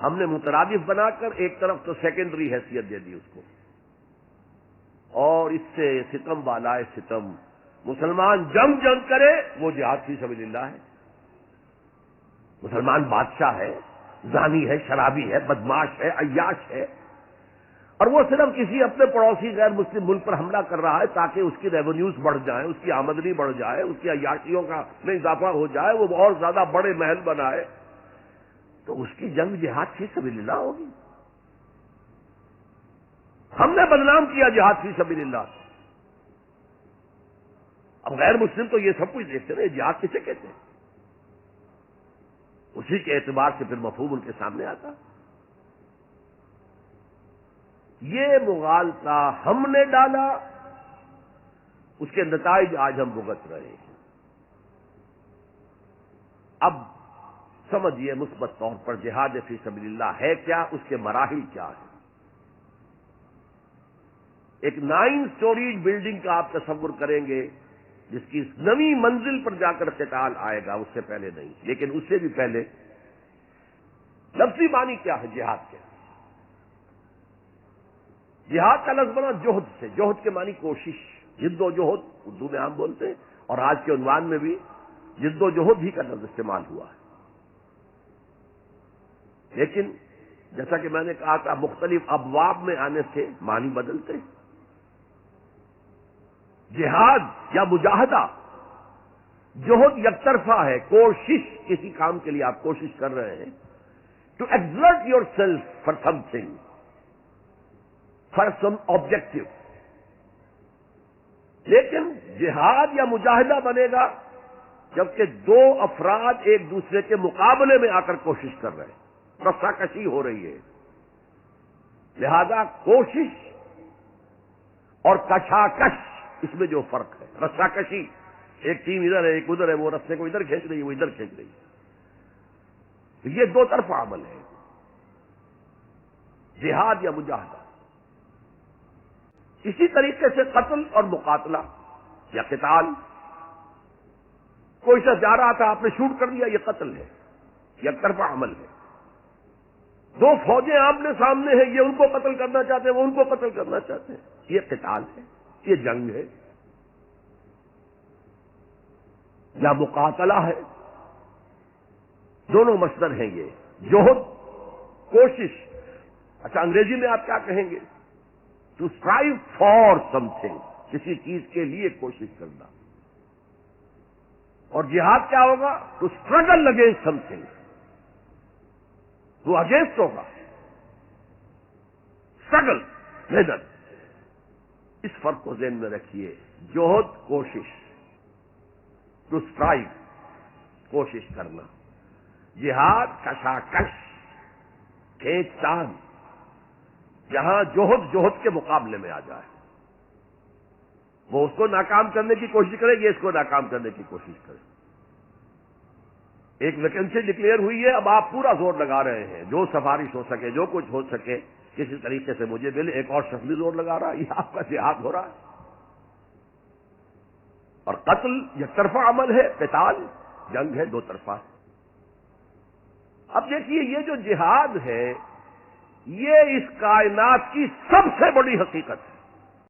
ہم نے مترادف بنا کر ایک طرف تو سیکنڈری حیثیت دے دی اس کو، اور اس سے ستم بالائے ستم مسلمان جنگ کرے وہ جہاد فی سبیل اللہ ہے۔ مسلمان بادشاہ ہے، زانی ہے، شرابی ہے، بدماش ہے، عیاش ہے، اور وہ صرف کسی اپنے پڑوسی غیر مسلم ملک پر حملہ کر رہا ہے تاکہ اس کی ریونیوز بڑھ جائیں، اس کی آمدنی بڑھ جائے، اس کی عیاشیوں کا میں اضافہ ہو جائے، وہ اور زیادہ بڑے محل بنائے، تو اس کی جنگ جہاد فی سبیل اللہ ہوگی۔ ہم نے بدنام کیا جہاد فی سبیل اللہ۔ اب غیر مسلم تو یہ سب کچھ دیکھتے ہیں، جہاد کسے کہتے ہیں؟ اسی کے اعتبار سے پھر مفہوم ان کے سامنے آتا۔ یہ مغالطہ ہم نے ڈالا، اس کے نتائج آج ہم بھگت رہے ہیں۔ اب سمجھیے مثبت طور پر جہاد فی سبیل اللہ ہے کیا، اس کے مراحل کیا ہیں۔ ایک 9 سٹوریز بلڈنگ کا آپ تصور کریں گے جس کی نئی منزل پر جا کر قتال آئے گا، اس سے پہلے نہیں، لیکن اس سے بھی پہلے لفظی معنی کیا ہے جہاد کے؟ جہاد کا لفظ بنا جوہد سے، جوہد کے معنی کوشش، جد و جہد اردو میں عام بولتے ہیں، اور آج کے عنوان میں بھی جد و جہد ہی کا لفظ استعمال ہوا ہے۔ لیکن جیسا کہ میں نے کہا تھا مختلف ابواب میں آنے سے معنی بدلتے ہیں۔ جہاد یا مجاہدہ، جوہد یک طرفہ ہے، کوشش، کسی کام کے لیے آپ کوشش کر رہے ہیں، to exert yourself for something, for some objective. لیکن جہاد یا مجاہدہ بنے گا جبکہ دو افراد ایک دوسرے کے مقابلے میں آ کر کوشش کر رہے ہیں، رسا کشی ہو رہی ہے۔ لہذا کوشش اور کشاکش، اس میں جو فرق ہے، رسا کشی، ایک ٹیم ادھر ہے ایک ادھر ہے، وہ رسے کو ادھر کھینچ رہی ہے وہ ادھر کھینچ رہی ہے، یہ دو طرفہ عمل ہے، جہاد یا مجاہدہ۔ اسی طریقے سے قتل اور مقاتلہ یا قتال، کوئی شخص جا رہا تھا آپ نے شوٹ کر دیا، یہ قتل ہے، یک طرفہ عمل ہے۔ دو فوجیں آمنے سامنے ہیں، یہ ان کو قتل کرنا چاہتے ہیں وہ ان کو قتل کرنا چاہتے ہیں، یہ قتال ہے، یہ جنگ ہے۔ یا مقاتلہ ہے، دونوں مصدر ہیں یہ، جوہد، کوشش۔ اچھا انگریزی میں آپ کیا کہیں گے؟ To strive for something, کسی چیز کے لیے کوشش کرنا۔ اور جہاد کیا ہوگا؟ To struggle against something, وہ اگینسٹ ہوگا، اسٹرگل، محنت۔ اس فرق کو ذہن میں رکھیے، جوہد کوشش، ٹو اسٹرائیو کوشش کرنا، جہاد کشاکش، کھینچ تان، جہاں جوہد کے مقابلے میں آ جائے، وہ اس کو ناکام کرنے کی کوشش کرے، یہ اس کو ناکام کرنے کی کوشش کرے۔ ایک ویکینسی ڈکلیئر ہوئی ہے، اب آپ پورا زور لگا رہے ہیں، جو سفارش ہو سکے، جو کچھ ہو سکے کسی طریقے سے مجھے ملے، ایک اور شخص بھی زور لگا رہا ہے، یہ آپ کا جہاد ہو رہا ہے۔ اور قتل یک طرفہ عمل ہے، قتال جنگ ہے، دو طرفہ۔ اب دیکھیے یہ جو جہاد ہے یہ اس کائنات کی سب سے بڑی حقیقت ہے۔